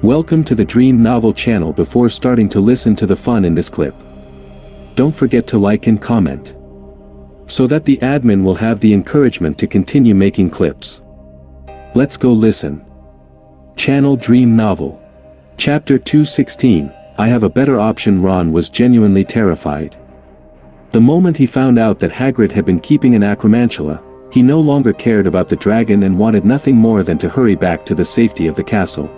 Welcome to the Dream Novel channel. Before starting to listen to the fun in this clip, don't forget to like and comment, so that the admin will have the encouragement to continue making clips. Let's go listen. Channel Dream Novel. Chapter 216, I Have a Better Option. Ron was genuinely terrified. The moment he found out that Hagrid had been keeping an acromantula, he no longer cared about the dragon and wanted nothing more than to hurry back to the safety of the castle.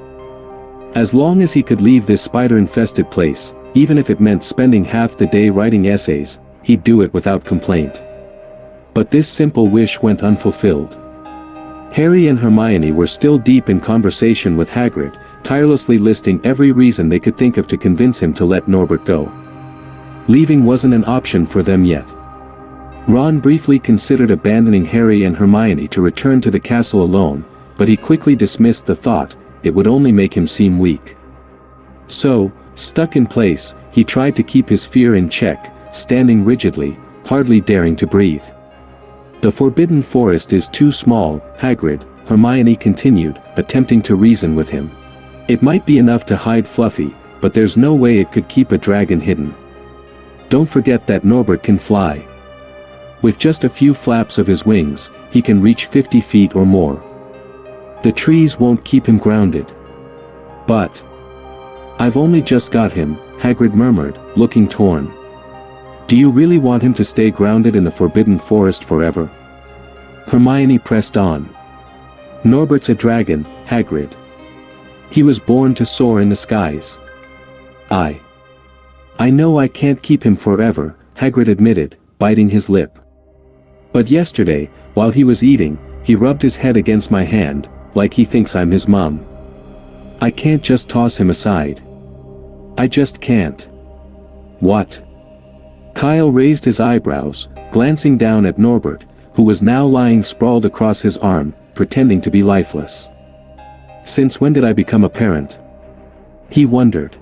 As long as he could leave this spider-infested place, even if it meant spending half the day writing essays, he'd do it without complaint. But this simple wish went unfulfilled. Harry and Hermione were still deep in conversation with Hagrid, tirelessly listing every reason they could think of to convince him to let Norbert go. Leaving wasn't an option for them yet. Ron briefly considered abandoning Harry and Hermione to return to the castle alone, but he quickly dismissed the thought. It would only make him seem weak. So, stuck in place, he tried to keep his fear in check, standing rigidly, hardly daring to breathe. The Forbidden Forest is too small, Hagrid, Hermione continued, attempting to reason with him. It might be enough to hide Fluffy, but there's no way it could keep a dragon hidden. Don't forget that Norbert can fly. With just a few flaps of his wings, he can reach 50 feet or more. The trees won't keep him grounded. But I've only just got him, Hagrid murmured, looking torn. Do you really want him to stay grounded in the Forbidden Forest forever? Hermione pressed on. Norbert's a dragon, Hagrid. He was born to soar in the skies. I know I can't keep him forever, Hagrid admitted, biting his lip. But yesterday, while he was eating, he rubbed his head against my hand, like he thinks I'm his mom. I can't just toss him aside. I just can't. What? Kyle raised his eyebrows, glancing down at Norbert, who was now lying sprawled across his arm, pretending to be lifeless. Since when did I become a parent? He wondered.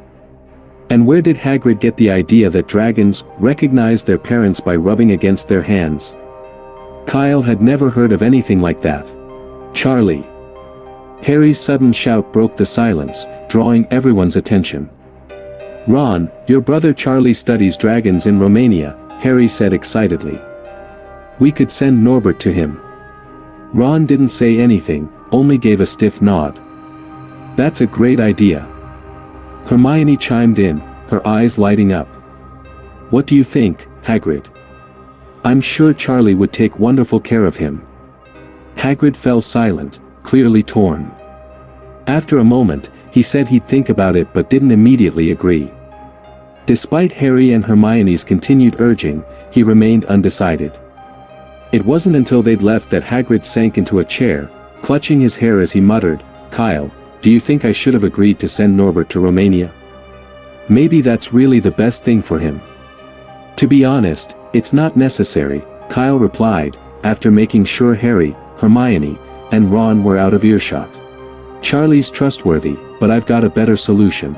And where did Hagrid get the idea that dragons recognize their parents by rubbing against their hands? Kyle had never heard of anything like that. Charlie! Harry's sudden shout broke the silence, drawing everyone's attention. Ron, your brother Charlie studies dragons in Romania, Harry said excitedly. We could send Norbert to him. Ron didn't say anything, only gave a stiff nod. That's a great idea. Hermione chimed in, her eyes lighting up. What do you think, Hagrid? I'm sure Charlie would take wonderful care of him. Hagrid fell silent, clearly torn. After a moment, he said he'd think about it but didn't immediately agree. Despite Harry and Hermione's continued urging, he remained undecided. It wasn't until they'd left that Hagrid sank into a chair, clutching his hair as he muttered, Kyle, do you think I should have agreed to send Norbert to Romania? Maybe that's really the best thing for him. To be honest, it's not necessary, Kyle replied, after making sure Harry, Hermione, and Ron were out of earshot. Charlie's trustworthy, but I've got a better solution.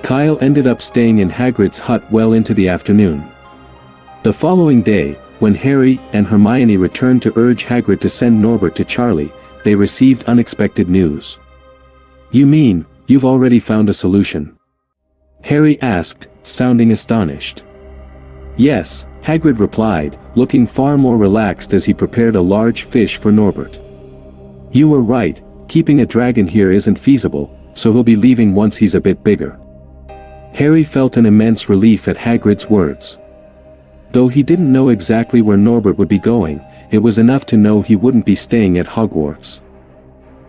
Kyle ended up staying in Hagrid's hut well into the afternoon. The following day, when Harry and Hermione returned to urge Hagrid to send Norbert to Charlie, they received unexpected news. You mean, you've already found a solution? Harry asked, sounding astonished. Yes, Hagrid replied, looking far more relaxed as he prepared a large fish for Norbert. You were right, keeping a dragon here isn't feasible, so he'll be leaving once he's a bit bigger. Harry felt an immense relief at Hagrid's words. Though he didn't know exactly where Norbert would be going, it was enough to know he wouldn't be staying at Hogwarts.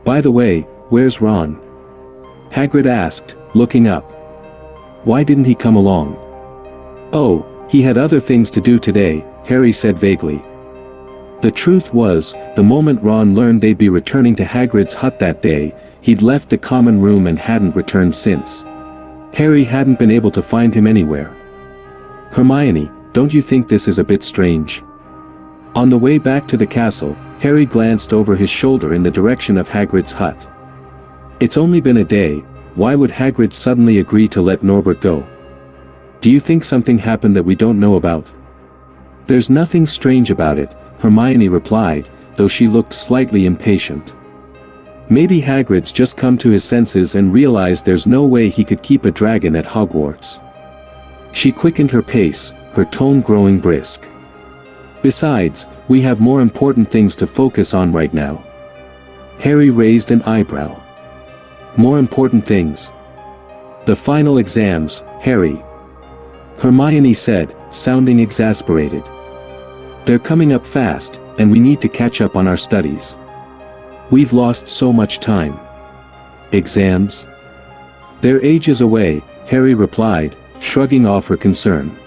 By the way, where's Ron? Hagrid asked, looking up. Why didn't he come along? Oh, he had other things to do today, Harry said vaguely. The truth was, the moment Ron learned they'd be returning to Hagrid's hut that day, he'd left the common room and hadn't returned since. Harry hadn't been able to find him anywhere. Hermione, don't you think this is a bit strange? On the way back to the castle, Harry glanced over his shoulder in the direction of Hagrid's hut. It's only been a day, why would Hagrid suddenly agree to let Norbert go? Do you think something happened that we don't know about? There's nothing strange about it, Hermione replied, though she looked slightly impatient. Maybe Hagrid's just come to his senses and realized there's no way he could keep a dragon at Hogwarts. She quickened her pace, her tone growing brisk. Besides, we have more important things to focus on right now. Harry raised an eyebrow. More important things? The final exams, Harry. Hermione said, sounding exasperated. They're coming up fast, and we need to catch up on our studies. We've lost so much time. Exams? They're ages away, Harry replied, shrugging off her concern.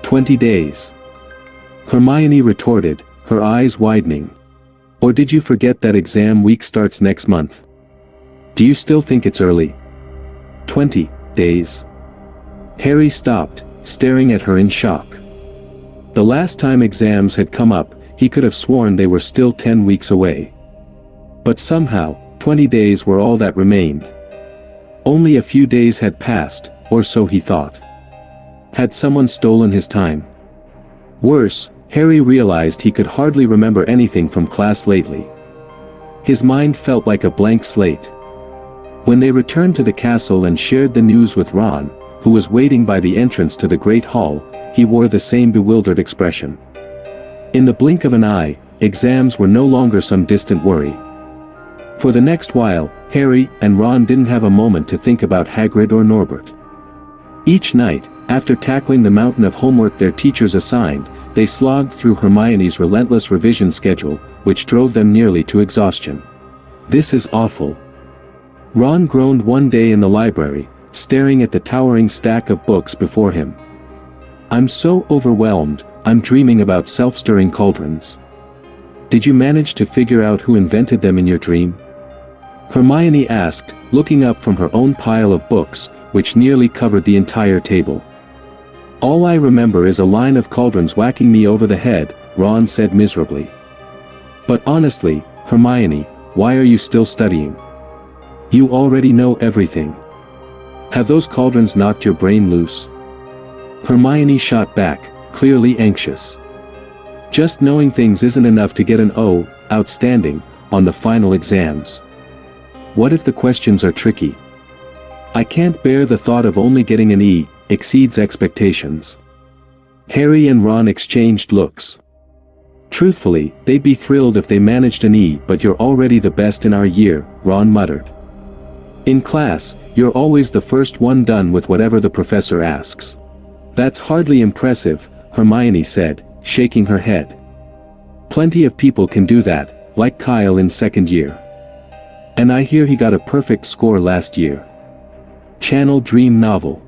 20 days. Hermione retorted, her eyes widening. Or did you forget that exam week starts next month? Do you still think it's early? 20 days. Harry stopped, staring at her in shock. The last time exams had come up, he could have sworn they were still 10 weeks away. But somehow, 20 days were all that remained. Only a few days had passed, or so he thought. Had someone stolen his time? Worse, Harry realized he could hardly remember anything from class lately. His mind felt like a blank slate. When they returned to the castle and shared the news with Ron, who was waiting by the entrance to the Great Hall, he wore the same bewildered expression. In the blink of an eye, exams were no longer some distant worry. For the next while, Harry and Ron didn't have a moment to think about Hagrid or Norbert. Each night, after tackling the mountain of homework their teachers assigned, they slogged through Hermione's relentless revision schedule, which drove them nearly to exhaustion. This is awful. Ron groaned one day in the library, staring at the towering stack of books before him. I'm so overwhelmed, I'm dreaming about self-stirring cauldrons. Did you manage to figure out who invented them in your dream? Hermione asked, looking up from her own pile of books, which nearly covered the entire table. All I remember is a line of cauldrons whacking me over the head, Ron said miserably. But honestly, Hermione, why are you still studying? You already know everything. Have those cauldrons knocked your brain loose? Hermione shot back, clearly anxious. Just knowing things isn't enough to get an O, outstanding, on the final exams. What if the questions are tricky? I can't bear the thought of only getting an E, exceeds expectations. Harry and Ron exchanged looks. Truthfully, they'd be thrilled if they managed an E, but you're already the best in our year, Ron muttered. In class, you're always the first one done with whatever the professor asks. That's hardly impressive, Hermione said, shaking her head. Plenty of people can do that, like Kyle in second year. And I hear he got a perfect score last year. Channel Dream Novel.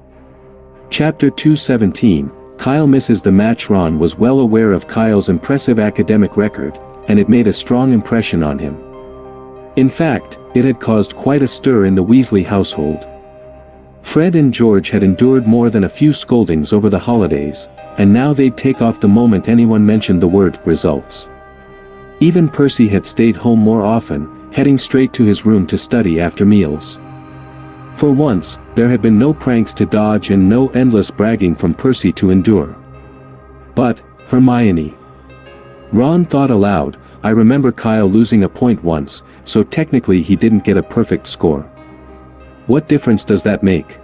Chapter 217, Kyle misses the match. Ron was well aware of Kyle's impressive academic record, and it made a strong impression on him. In fact, it had caused quite a stir in the Weasley household. Fred and George had endured more than a few scoldings over the holidays, and now they'd take off the moment anyone mentioned the word results. Even Percy had stayed home more often, heading straight to his room to study after meals. For once, there had been no pranks to dodge and no endless bragging from Percy to endure. But, Hermione. Ron thought aloud, I remember Kyle losing a point once, so technically he didn't get a perfect score. What difference does that make?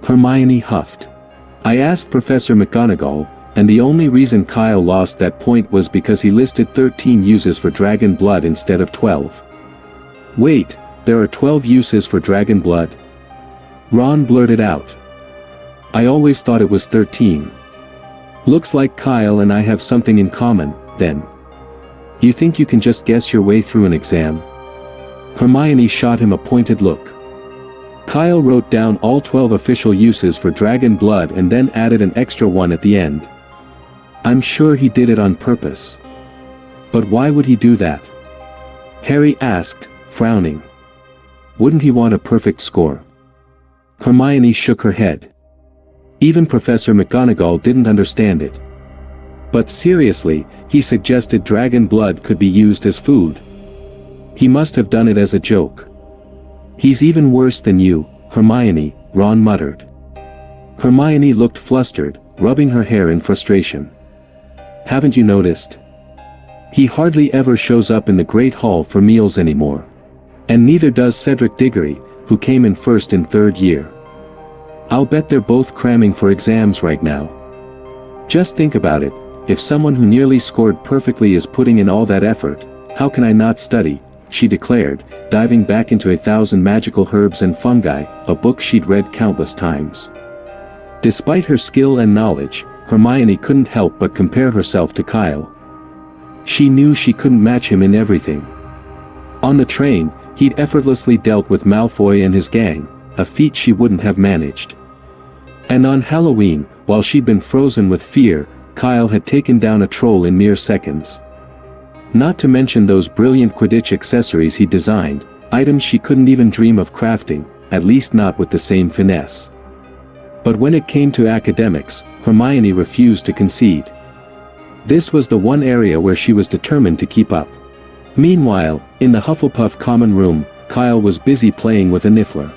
Hermione huffed. I asked Professor McGonagall, and the only reason Kyle lost that point was because he listed 13 uses for dragon blood instead of 12. Wait, there are 12 uses for dragon blood? Ron blurted out. I always thought it was 13. Looks like Kyle and I have something in common, then. You think you can just guess your way through an exam? Hermione shot him a pointed look. Kyle wrote down all 12 official uses for dragon blood and then added an extra one at the end. I'm sure he did it on purpose. But why would he do that? Harry asked, frowning. Wouldn't he want a perfect score? Hermione shook her head. Even Professor McGonagall didn't understand it. But seriously, he suggested dragon blood could be used as food. He must have done it as a joke. He's even worse than you, Hermione, Ron muttered. Hermione looked flustered, rubbing her hair in frustration. Haven't you noticed? He hardly ever shows up in the Great Hall for meals anymore. And neither does Cedric Diggory, who came in first in third year. I'll bet they're both cramming for exams right now. Just think about it, if someone who nearly scored perfectly is putting in all that effort, how can I not study, she declared, diving back into 1,000 Magical Herbs and Fungi, a book she'd read countless times. Despite her skill and knowledge, Hermione couldn't help but compare herself to Kyle. She knew she couldn't match him in everything. On the train, he'd effortlessly dealt with Malfoy and his gang, a feat she wouldn't have managed. And on Halloween, while she'd been frozen with fear, Kyle had taken down a troll in mere seconds. Not to mention those brilliant Quidditch accessories he designed, items she couldn't even dream of crafting, at least not with the same finesse. But when it came to academics, Hermione refused to concede. This was the one area where she was determined to keep up. Meanwhile, in the Hufflepuff common room, Kyle was busy playing with a niffler.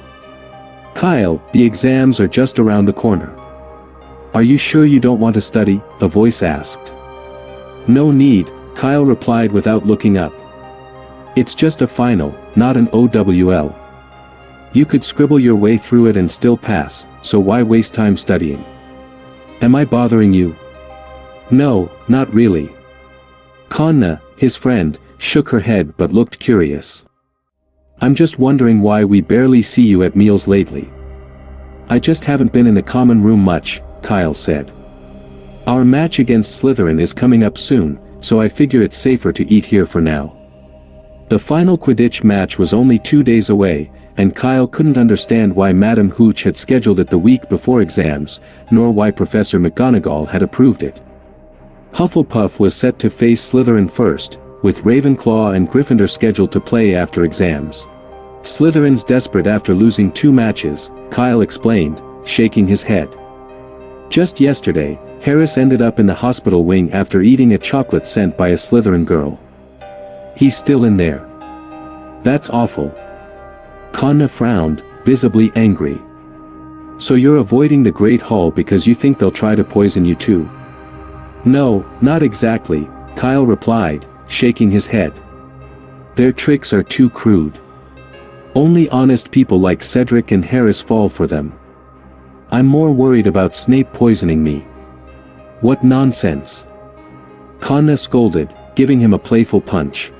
"Kyle, the exams are just around the corner. Are you sure you don't want to study?" a voice asked. "No need," Kyle replied without looking up. "It's just a final, not an OWL. You could scribble your way through it and still pass, so why waste time studying? Am I bothering you?" "No, not really." Conna, his friend, shook her head but looked curious. "I'm just wondering why we barely see you at meals lately." "I just haven't been in the common room much," Kyle said. "Our match against Slytherin is coming up soon, so I figure it's safer to eat here for now." The final Quidditch match was only 2 days away, and Kyle couldn't understand why Madame Hooch had scheduled it the week before exams, nor why Professor McGonagall had approved it. Hufflepuff was set to face Slytherin first, with Ravenclaw and Gryffindor scheduled to play after exams. "Slytherin's desperate after losing 2 matches," Kyle explained, shaking his head. "Just yesterday, Harris ended up in the hospital wing after eating a chocolate sent by a Slytherin girl. He's still in there." "That's awful." Conna frowned, visibly angry. "So you're avoiding the Great Hall because you think they'll try to poison you too?" "No, not exactly," Kyle replied, shaking his head. "Their tricks are too crude. Only honest people like Cedric and Harris fall for them. I'm more worried about Snape poisoning me." "What nonsense!" Conna scolded, giving him a playful punch.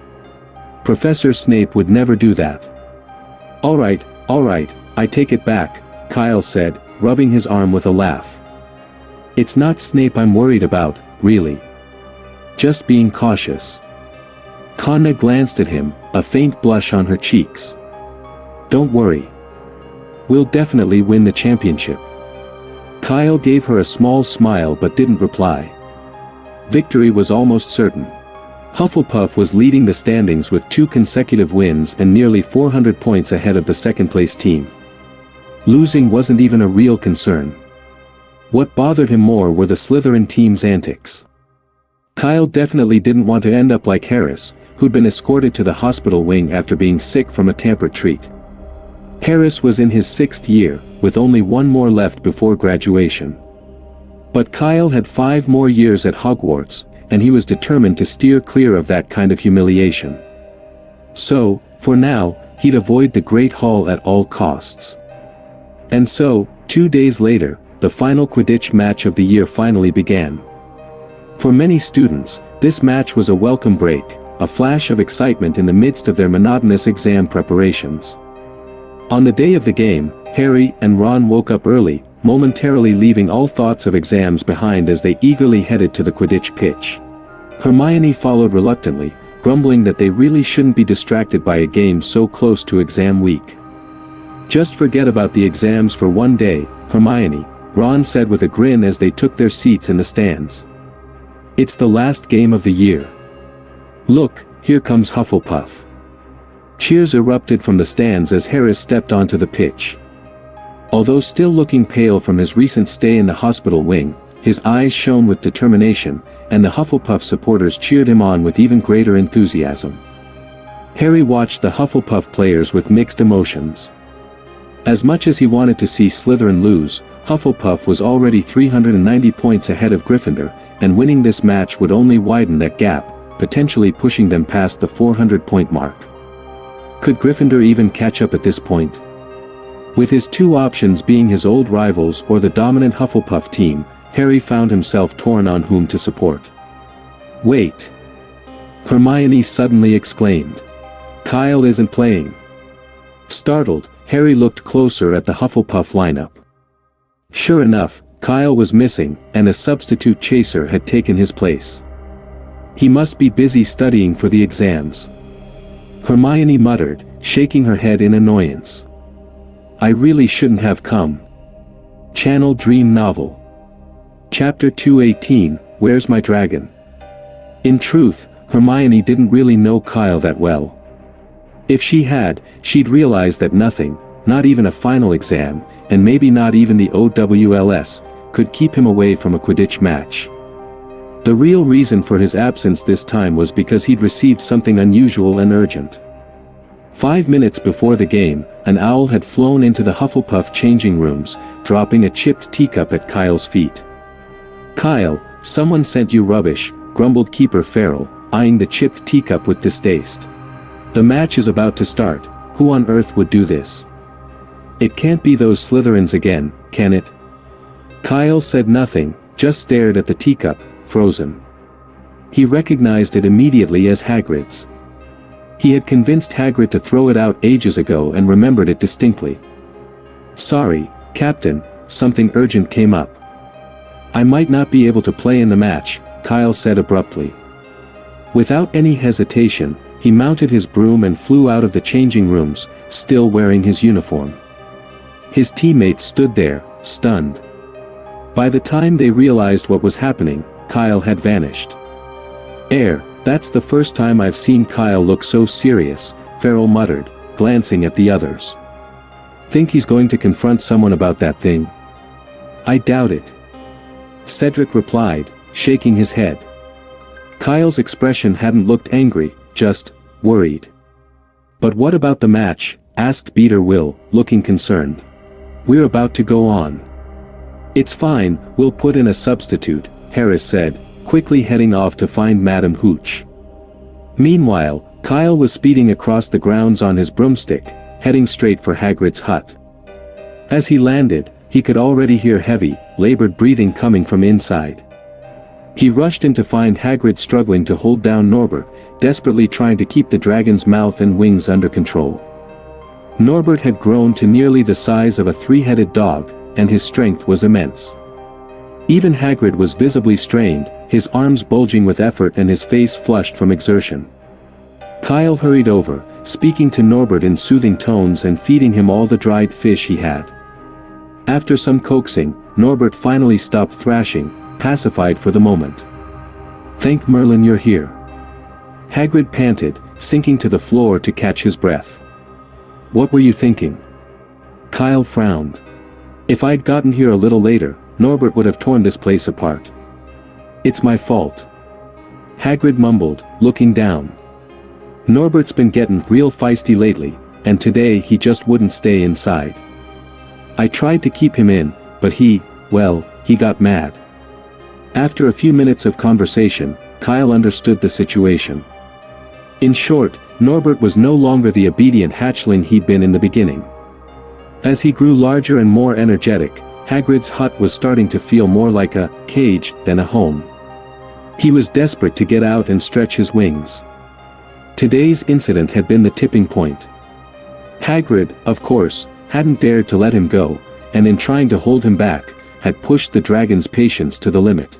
"Professor Snape would never do that." All right, I take it back," Kyle said, rubbing his arm with a laugh. "It's not Snape I'm worried about, really. Just being cautious." Conna glanced at him, a faint blush on her cheeks. "Don't worry. We'll definitely win the championship." Kyle gave her a small smile but didn't reply. Victory was almost certain. Hufflepuff was leading the standings with 2 consecutive wins and nearly 400 points ahead of the second-place team. Losing wasn't even a real concern. What bothered him more were the Slytherin team's antics. Kyle definitely didn't want to end up like Harris, who'd been escorted to the hospital wing after being sick from a tampered treat. Harris was in his 6th year, with only 1 more left before graduation. But Kyle had 5 more years at Hogwarts, and he was determined to steer clear of that kind of humiliation. So, for now, he'd avoid the Great Hall at all costs. And so, 2 days later, the final Quidditch match of the year finally began. For many students, this match was a welcome break, a flash of excitement in the midst of their monotonous exam preparations. On the day of the game, Harry and Ron woke up early, momentarily leaving all thoughts of exams behind as they eagerly headed to the Quidditch pitch. Hermione followed reluctantly, grumbling that they really shouldn't be distracted by a game so close to exam week. "Just forget about the exams for one day, Hermione," Ron said with a grin as they took their seats in the stands. "It's the last game of the year. Look, here comes Hufflepuff." Cheers erupted from the stands as Harris stepped onto the pitch. Although still looking pale from his recent stay in the hospital wing, his eyes shone with determination, and the Hufflepuff supporters cheered him on with even greater enthusiasm. Harry watched the Hufflepuff players with mixed emotions. As much as he wanted to see Slytherin lose, Hufflepuff was already 390 points ahead of Gryffindor, and winning this match would only widen that gap, potentially pushing them past the 400-point mark. Could Gryffindor even catch up at this point? With his two options being his old rivals or the dominant Hufflepuff team, Harry found himself torn on whom to support. Wait! Hermione suddenly exclaimed. Kyle isn't playing. Startled, Harry looked closer at the Hufflepuff lineup. Sure enough, Kyle was missing, and a substitute chaser had taken his place. He must be busy studying for the exams. Hermione muttered, shaking her head in annoyance. I really shouldn't have come. Channel Dream Novel. Chapter 218, Where's My Dragon? In truth, Hermione didn't really know Kyle that well. If she had, she'd realize that nothing, not even a final exam, and maybe not even the OWLS, could keep him away from a Quidditch match. The real reason for his absence this time was because he'd received something unusual and urgent. 5 minutes before the game, an owl had flown into the Hufflepuff changing rooms, dropping a chipped teacup at Kyle's feet. Kyle, someone sent you rubbish, grumbled Keeper Farrell, eyeing the chipped teacup with distaste. The match is about to start. Who on earth would do this? It can't be those Slytherins again, can it? Kyle said nothing, just stared at the teacup, frozen. He recognized it immediately as Hagrid's. He had convinced Hagrid to throw it out ages ago and remembered it distinctly. Sorry, Captain, something urgent came up. I might not be able to play in the match, Kyle said abruptly. Without any hesitation, he mounted his broom and flew out of the changing rooms, still wearing his uniform. His teammates stood there, stunned. By the time they realized what was happening, Kyle had vanished. That's the first time I've seen Kyle look so serious, Farrell muttered, glancing at the others. Think he's going to confront someone about that thing? I doubt it. Cedric replied, shaking his head. Kyle's expression hadn't looked angry, just worried. But what about the match? Asked Peter Will, looking concerned. We're about to go on. It's fine, we'll put in a substitute, Harris said, quickly heading off to find Madame Hooch. Meanwhile, Kyle was speeding across the grounds on his broomstick, heading straight for Hagrid's hut. As he landed, he could already hear heavy, labored breathing coming from inside. He rushed in to find Hagrid struggling to hold down Norbert, desperately trying to keep the dragon's mouth and wings under control. Norbert had grown to nearly the size of a three-headed dog, and his strength was immense. Even Hagrid was visibly strained, his arms bulging with effort and his face flushed from exertion. Kyle hurried over, speaking to Norbert in soothing tones and feeding him all the dried fish he had. After some coaxing, Norbert finally stopped thrashing, pacified for the moment. Thank Merlin you're here. Hagrid panted, sinking to the floor to catch his breath. What were you thinking? Kyle frowned. If I'd gotten here a little later, Norbert would have torn this place apart. It's my fault. Hagrid mumbled, looking down. Norbert's been getting real feisty lately, and today he just wouldn't stay inside. I tried to keep him in, but he got mad. After a few minutes of conversation, Kyle understood the situation. In short, Norbert was no longer the obedient hatchling he'd been in the beginning. As he grew larger and more energetic, Hagrid's hut was starting to feel more like a cage than a home. He was desperate to get out and stretch his wings. Today's incident had been the tipping point. Hagrid, of course, hadn't dared to let him go, and in trying to hold him back, had pushed the dragon's patience to the limit.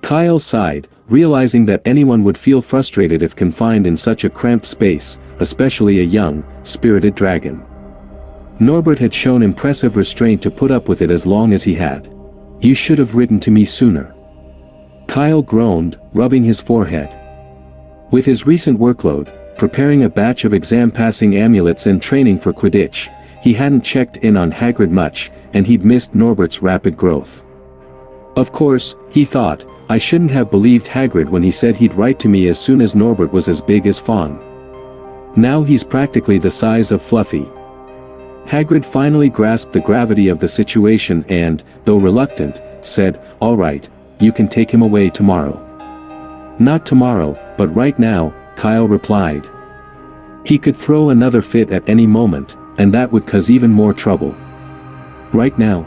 Kyle sighed, realizing that anyone would feel frustrated if confined in such a cramped space, especially a young, spirited dragon. Norbert had shown impressive restraint to put up with it as long as he had. You should have written to me sooner. Kyle groaned, rubbing his forehead. With his recent workload, preparing a batch of exam-passing amulets and training for Quidditch, he hadn't checked in on Hagrid much, and he'd missed Norbert's rapid growth. Of course, he thought, I shouldn't have believed Hagrid when he said he'd write to me as soon as Norbert was as big as Fawn. Now he's practically the size of Fluffy. Hagrid finally grasped the gravity of the situation and, though reluctant, said, All right, you can take him away tomorrow. Not tomorrow, but right now, Kyle replied. He could throw another fit at any moment, and that would cause even more trouble. Right now?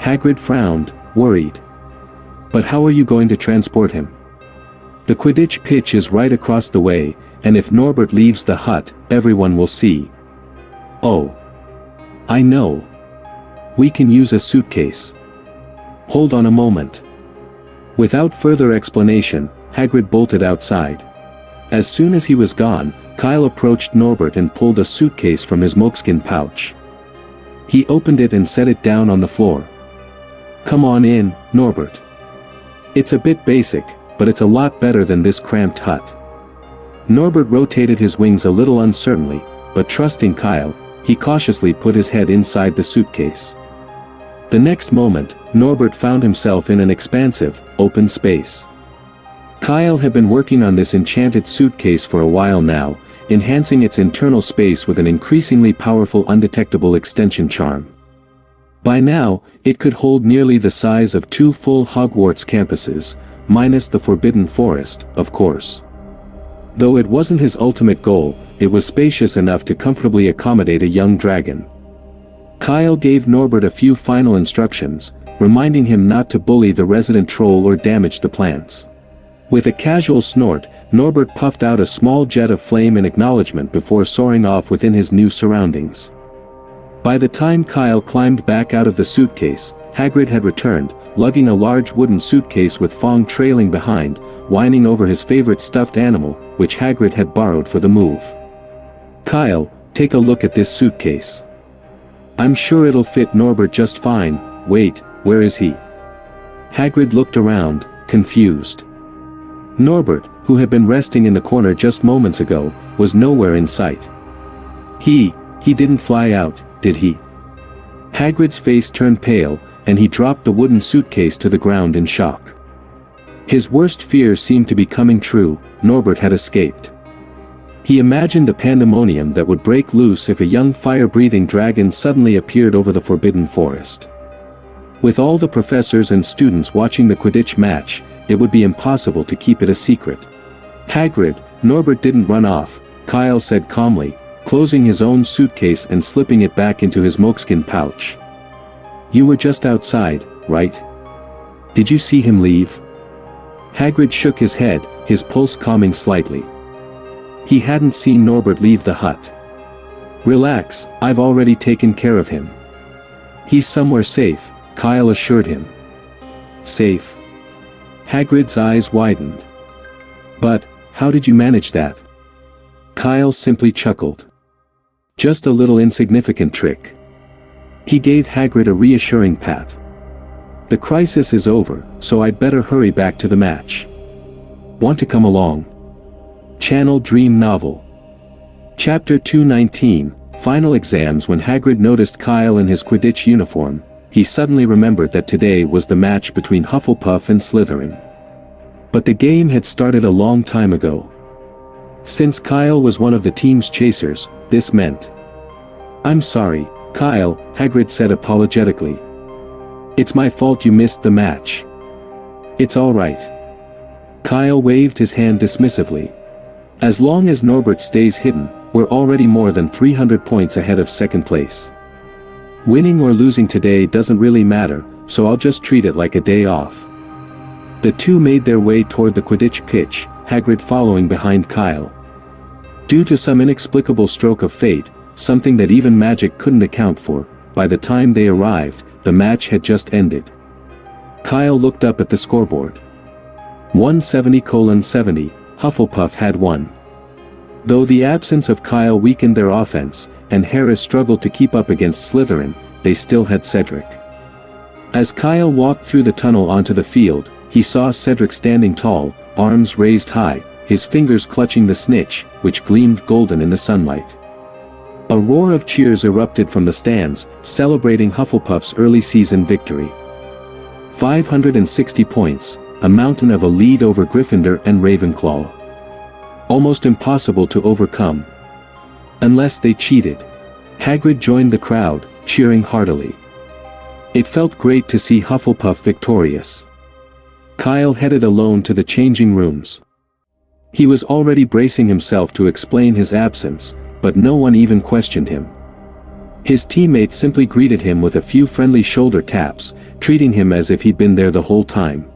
Hagrid frowned, worried. But how are you going to transport him? The Quidditch pitch is right across the way, and if Norbert leaves the hut, everyone will see. Oh. I know. We can use a suitcase. Hold on a moment. Without further explanation, Hagrid bolted outside. As soon as he was gone, Kyle approached Norbert and pulled a suitcase from his moleskin pouch. He opened it and set it down on the floor. Come on in, Norbert. It's a bit basic, but it's a lot better than this cramped hut. Norbert rotated his wings a little uncertainly, but trusting Kyle, he cautiously put his head inside the suitcase. The next moment, Norbert found himself in an expansive, open space. Kyle had been working on this enchanted suitcase for a while now, enhancing its internal space with an increasingly powerful undetectable extension charm. By now, it could hold nearly the size of 2 full Hogwarts campuses, minus the Forbidden Forest, of course. Though it wasn't his ultimate goal, it was spacious enough to comfortably accommodate a young dragon. Kyle gave Norbert a few final instructions, reminding him not to bully the resident troll or damage the plants. With a casual snort, Norbert puffed out a small jet of flame in acknowledgement before soaring off within his new surroundings. By the time Kyle climbed back out of the suitcase, Hagrid had returned, lugging a large wooden suitcase with Fong trailing behind, whining over his favorite stuffed animal, which Hagrid had borrowed for the move. Kyle, take a look at this suitcase. I'm sure it'll fit Norbert just fine. Wait, where is he? Hagrid looked around, confused. Norbert, who had been resting in the corner just moments ago, was nowhere in sight. He didn't fly out, did he? Hagrid's face turned pale, and he dropped the wooden suitcase to the ground in shock. His worst fears seemed to be coming true. Norbert had escaped. He imagined the pandemonium that would break loose if a young fire-breathing dragon suddenly appeared over the Forbidden Forest. With all the professors and students watching the Quidditch match, it would be impossible to keep it a secret. Hagrid, Norbert didn't run off, Kyle said calmly, closing his own suitcase and slipping it back into his moleskin pouch. You were just outside, right? Did you see him leave? Hagrid shook his head, his pulse calming slightly. He hadn't seen Norbert leave the hut. Relax, I've already taken care of him. He's somewhere safe, Kyle assured him. Safe? Hagrid's eyes widened. But, how did you manage that? Kyle simply chuckled. Just a little insignificant trick. He gave Hagrid a reassuring pat. The crisis is over, so I'd better hurry back to the match. Want to come along? Channel Dream Novel. Chapter 219, Final Exams. When Hagrid noticed Kyle in his Quidditch uniform, he suddenly remembered that today was the match between Hufflepuff and Slytherin. But the game had started a long time ago. Since Kyle was one of the team's chasers, this meant... I'm sorry, Kyle, Hagrid said apologetically. It's my fault you missed the match. It's all right. Kyle waved his hand dismissively. As long as Norbert stays hidden, we're already more than 300 points ahead of second place. Winning or losing today doesn't really matter, so I'll just treat it like a day off. The two made their way toward the Quidditch pitch, Hagrid following behind Kyle. Due to some inexplicable stroke of fate, something that even magic couldn't account for, by the time they arrived, the match had just ended. Kyle looked up at the scoreboard. 170:70, Hufflepuff had won. Though the absence of Kyle weakened their offense, and Harris struggled to keep up against Slytherin, they still had Cedric. As Kyle walked through the tunnel onto the field, he saw Cedric standing tall, arms raised high, his fingers clutching the snitch, which gleamed golden in the sunlight. A roar of cheers erupted from the stands, celebrating Hufflepuff's early season victory. 560 points, a mountain of a lead over Gryffindor and Ravenclaw. Almost impossible to overcome. Unless they cheated. Hagrid joined the crowd, cheering heartily. It felt great to see Hufflepuff victorious. Kyle headed alone to the changing rooms. He was already bracing himself to explain his absence, but no one even questioned him. His teammates simply greeted him with a few friendly shoulder taps, treating him as if he'd been there the whole time.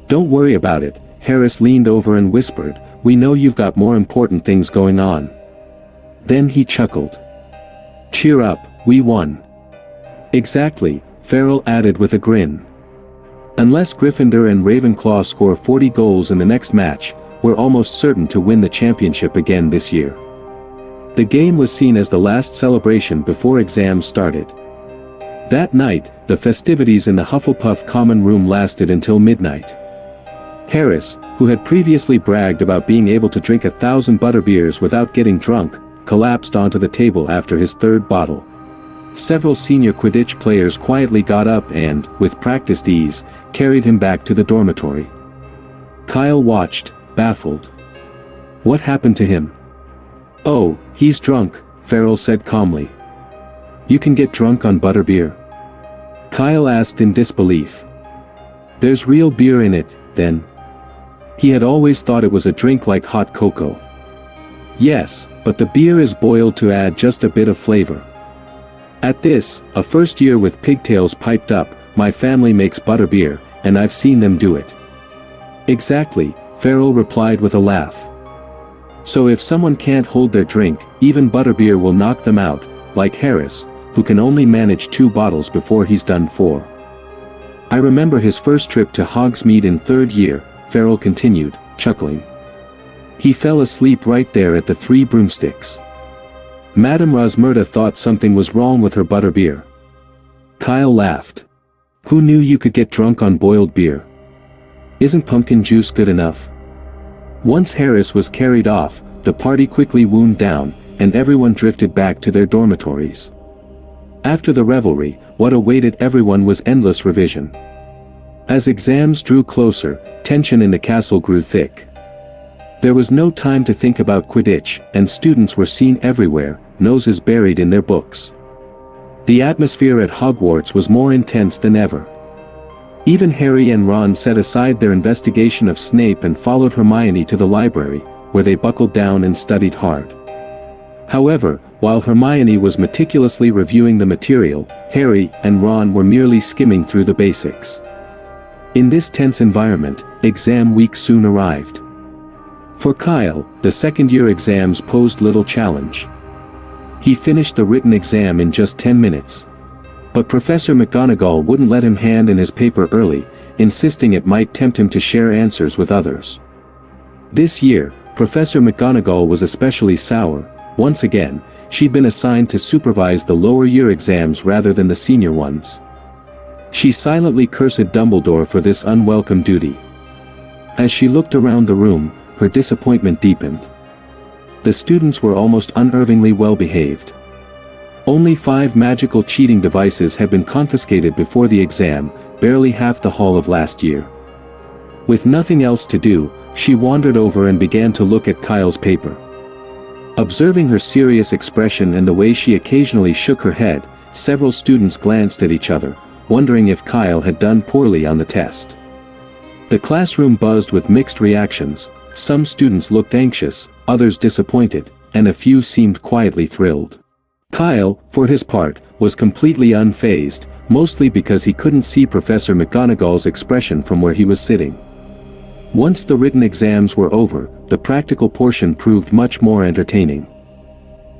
"Don't worry about it," Harris leaned over and whispered, "we know you've got more important things going on." Then he chuckled. "Cheer up, we won." "Exactly," Farrell added with a grin. "Unless Gryffindor and Ravenclaw score 40 goals in the next match, we're almost certain to win the championship again this year." The game was seen as the last celebration before exams started. That night, the festivities in the Hufflepuff common room lasted until midnight. Harris, who had previously bragged about being able to drink 1,000 butterbeers without getting drunk, collapsed onto the table after his third bottle. Several senior Quidditch players quietly got up and, with practiced ease, carried him back to the dormitory. Kyle watched, baffled. What happened to him? "Oh, he's drunk," Farrell said calmly. "You can get drunk on butterbeer?" Kyle asked in disbelief. "There's real beer in it, then." He had always thought it was a drink like hot cocoa. "Yes, but the beer is boiled to add just a bit of flavor." At this, a first year with pigtails piped up, "My family makes butterbeer, and I've seen them do it." "Exactly," Farrell replied with a laugh. "So if someone can't hold their drink, even butterbeer will knock them out, like Harris, who can only manage 2 bottles before he's done 4. I remember his first trip to Hogsmeade in 3rd year," Farrell continued, chuckling. "He fell asleep right there at the 3 broomsticks. Madame Rosmerta thought something was wrong with her butterbeer." Kyle laughed. "Who knew you could get drunk on boiled beer? Isn't pumpkin juice good enough?" Once Harris was carried off, the party quickly wound down, and everyone drifted back to their dormitories. After the revelry, what awaited everyone was endless revision. As exams drew closer, tension in the castle grew thick. There was no time to think about Quidditch, and students were seen everywhere, noses buried in their books. The atmosphere at Hogwarts was more intense than ever. Even Harry and Ron set aside their investigation of Snape and followed Hermione to the library, where they buckled down and studied hard. However, while Hermione was meticulously reviewing the material, Harry and Ron were merely skimming through the basics. In this tense environment, exam week soon arrived. For Kyle, the second-year exams posed little challenge. He finished the written exam in just 10 minutes. But Professor McGonagall wouldn't let him hand in his paper early, insisting it might tempt him to share answers with others. This year, Professor McGonagall was especially sour. Once again, she'd been assigned to supervise the lower-year exams rather than the senior ones. She silently cursed Dumbledore for this unwelcome duty. As she looked around the room, her disappointment deepened. The students were almost unnervingly well-behaved. Only 5 magical cheating devices had been confiscated before the exam, barely half the haul of last year. With nothing else to do, she wandered over and began to look at Kyle's paper. Observing her serious expression and the way she occasionally shook her head, several students glanced at each other, wondering if Kyle had done poorly on the test. The classroom buzzed with mixed reactions. Some students looked anxious, others disappointed, and a few seemed quietly thrilled. Kyle, for his part, was completely unfazed, mostly because he couldn't see Professor McGonagall's expression from where he was sitting. Once the written exams were over, the practical portion proved much more entertaining.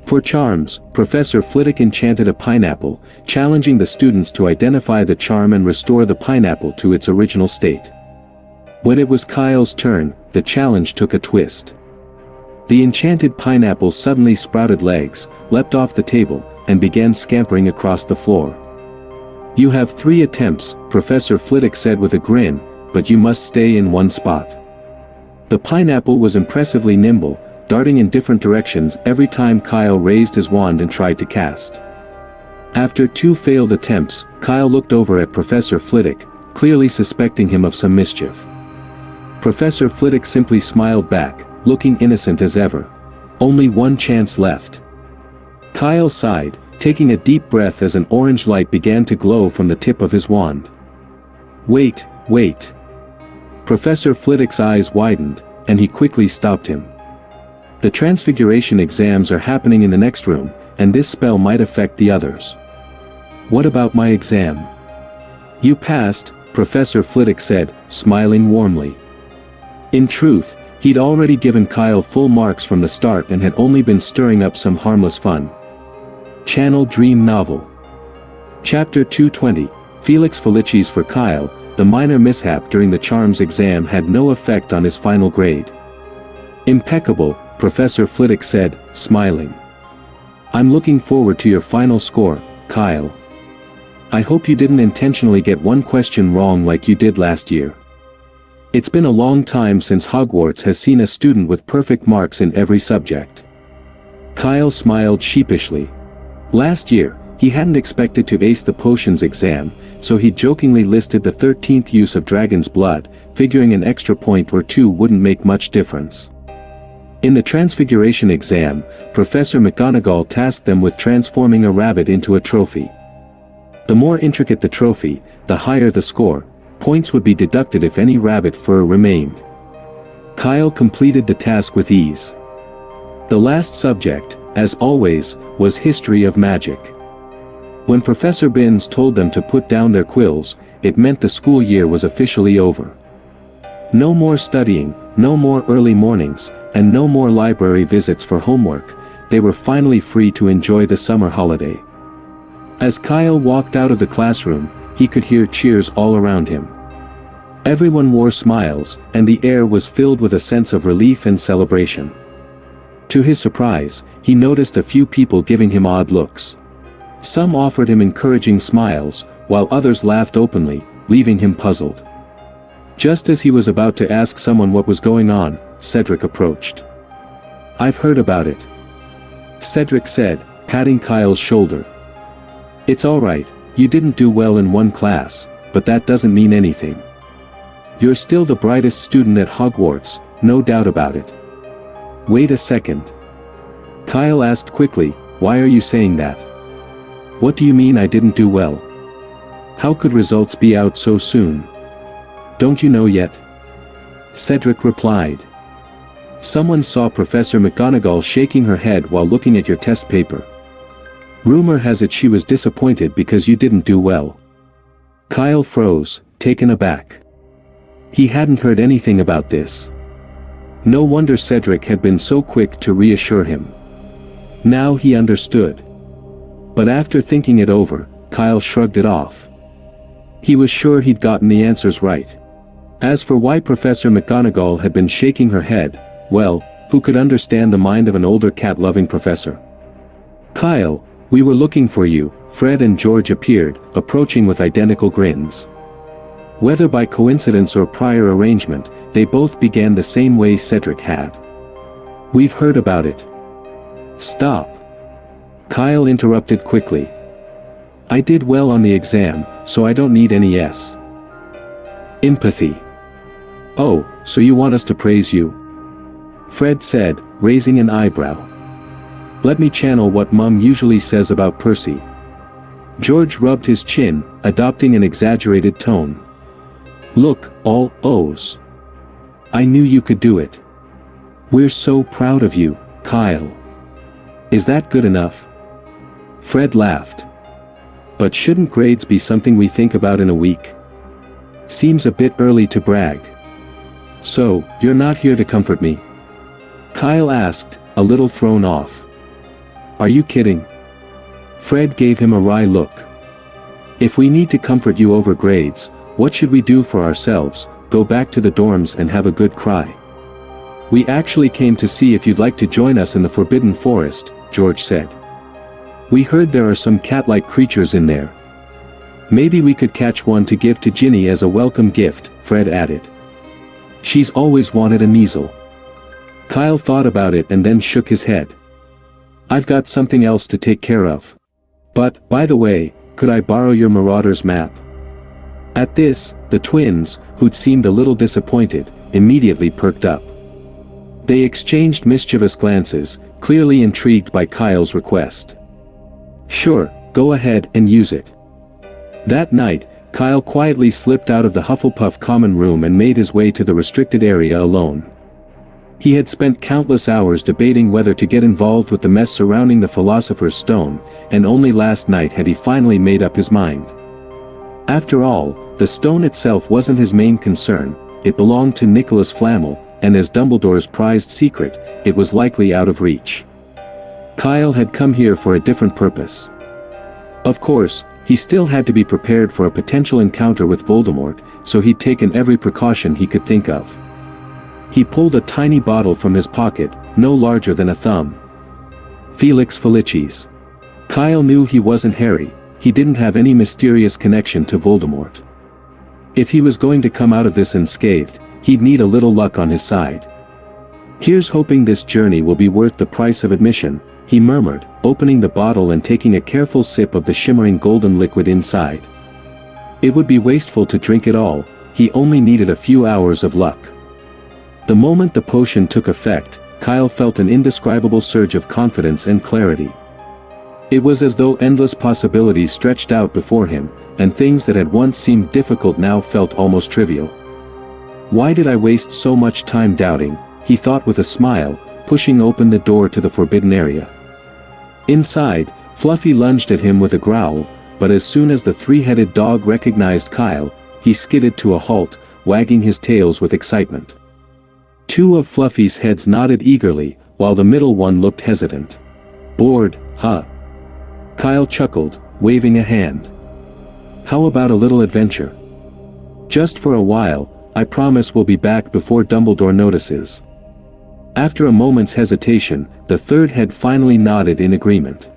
For charms, Professor Flitwick enchanted a pineapple, challenging the students to identify the charm and restore the pineapple to its original state. When it was Kyle's turn, the challenge took a twist. The enchanted pineapple suddenly sprouted legs, leapt off the table, and began scampering across the floor. "You have 3 attempts," Professor Flitwick said with a grin, "but you must stay in one spot." The pineapple was impressively nimble, darting in different directions every time Kyle raised his wand and tried to cast. After 2 failed attempts, Kyle looked over at Professor Flitwick, clearly suspecting him of some mischief. Professor Flitwick simply smiled back, looking innocent as ever. Only one chance left. Kyle sighed, taking a deep breath as an orange light began to glow from the tip of his wand. Wait. Professor Flitwick's eyes widened, and he quickly stopped him. The Transfiguration exams are happening in the next room, and this spell might affect the others. What about my exam? You passed, Professor Flitwick said, smiling warmly. In truth, he'd already given Kyle full marks from the start and had only been stirring up some harmless fun. Channel Dream Novel. Chapter 220, Felix Felicis for Kyle. The minor mishap during the charms exam had no effect on his final grade. Impeccable, Professor Flitwick said, smiling. I'm looking forward to your final score, Kyle. I hope you didn't intentionally get one question wrong like you did last year. It's been a long time since Hogwarts has seen a student with perfect marks in every subject. Kyle smiled sheepishly. Last year, he hadn't expected to ace the potions exam, so he jokingly listed the 13th use of dragon's blood, figuring an extra point or two wouldn't make much difference. In the Transfiguration exam, Professor McGonagall tasked them with transforming a rabbit into a trophy. The more intricate the trophy, the higher the score. Points would be deducted if any rabbit fur remained. Kyle completed the task with ease. The last subject, as always, was History of Magic. When Professor Binns told them to put down their quills, it meant the school year was officially over. No more studying, no more early mornings, and no more library visits for homework. They were finally free to enjoy the summer holiday. As Kyle walked out of the classroom, he could hear cheers all around him. Everyone wore smiles, and the air was filled with a sense of relief and celebration. To his surprise, he noticed a few people giving him odd looks. Some offered him encouraging smiles, while others laughed openly, leaving him puzzled. Just as he was about to ask someone what was going on, Cedric approached. I've heard about it, Cedric said, patting Kyle's shoulder. It's alright, you didn't do well in one class, but that doesn't mean anything. You're still the brightest student at Hogwarts, no doubt about it. Wait a second. Kyle asked quickly, why are you saying that? What do you mean I didn't do well? How could results be out so soon? Don't you know yet? Cedric replied. Someone saw Professor McGonagall shaking her head while looking at your test paper. Rumor has it she was disappointed because you didn't do well. Kyle froze, taken aback. He hadn't heard anything about this. No wonder Cedric had been so quick to reassure him. Now he understood. But after thinking it over, Kyle shrugged it off. He was sure he'd gotten the answers right. As for why Professor McGonagall had been shaking her head, well, who could understand the mind of an older cat-loving professor? Kyle, we were looking for you, Fred and George appeared, approaching with identical grins. Whether by coincidence or prior arrangement, they both began the same way Cedric had. We've heard about it. Stop. Kyle interrupted quickly. I did well on the exam, so I don't need any S. Empathy. Oh, so you want us to praise you? Fred said, raising an eyebrow. Let me channel what Mum usually says about Percy. George rubbed his chin, adopting an exaggerated tone. Look, all O's. I knew you could do it. We're so proud of you, Kyle. Is that good enough? Fred laughed. But shouldn't grades be something we think about in a week? Seems a bit early to brag. So, you're not here to comfort me? Kyle asked, a little thrown off. Are you kidding? Fred gave him a wry look. If we need to comfort you over grades, what should we do for ourselves? Go back to the dorms and have a good cry. We actually came to see if you'd like to join us in the Forbidden Forest, George said. We heard there are some cat-like creatures in there. Maybe we could catch one to give to Ginny as a welcome gift, Fred added. She's always wanted a measle. Kyle thought about it and then shook his head. I've got something else to take care of. But, by the way, could I borrow your Marauder's map? At this, the twins, who'd seemed a little disappointed, immediately perked up. They exchanged mischievous glances, clearly intrigued by Kyle's request. Sure, go ahead and use it. That night, Kyle quietly slipped out of the Hufflepuff common room and made his way to the restricted area alone. He had spent countless hours debating whether to get involved with the mess surrounding the Philosopher's Stone, and only last night had he finally made up his mind. After all, the stone itself wasn't his main concern, it belonged to Nicholas Flamel, and as Dumbledore's prized secret, it was likely out of reach. Kyle had come here for a different purpose. Of course, he still had to be prepared for a potential encounter with Voldemort, so he'd taken every precaution he could think of. He pulled a tiny bottle from his pocket, no larger than a thumb. Felix Felicis. Kyle knew he wasn't Harry, he didn't have any mysterious connection to Voldemort. If he was going to come out of this unscathed, he'd need a little luck on his side. "Here's hoping this journey will be worth the price of admission," he murmured, opening the bottle and taking a careful sip of the shimmering golden liquid inside. It would be wasteful to drink it all, he only needed a few hours of luck. The moment the potion took effect, Kyle felt an indescribable surge of confidence and clarity. It was as though endless possibilities stretched out before him, and things that had once seemed difficult now felt almost trivial. "Why did I waste so much time doubting?" he thought with a smile, pushing open the door to the forbidden area. Inside, Fluffy lunged at him with a growl, but as soon as the three-headed dog recognized Kyle, he skidded to a halt, wagging his tails with excitement. Two of Fluffy's heads nodded eagerly, while the middle one looked hesitant. "Bored, huh?" Kyle chuckled, waving a hand. "How about a little adventure? Just for a while, I promise we'll be back before Dumbledore notices." After a moment's hesitation, the third head finally nodded in agreement.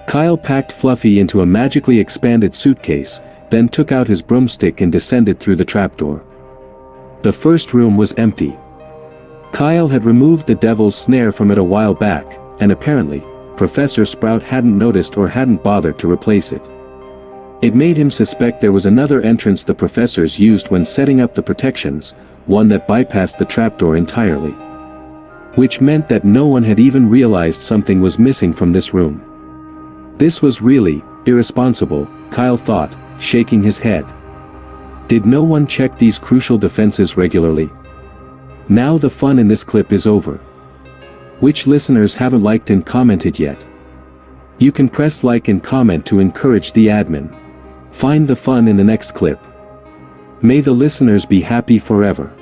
Kyle packed Fluffy into a magically expanded suitcase, then took out his broomstick and descended through the trapdoor. The first room was empty. Kyle had removed the devil's snare from it a while back, and apparently, Professor Sprout hadn't noticed or hadn't bothered to replace it. It made him suspect there was another entrance the professors used when setting up the protections, one that bypassed the trapdoor entirely. Which meant that no one had even realized something was missing from this room. This was really irresponsible, Kyle thought, shaking his head. Did no one check these crucial defenses regularly? Now the fun in this clip is over. Which listeners haven't liked and commented yet? You can press like and comment to encourage the admin. Find the fun in the next clip. May the listeners be happy forever.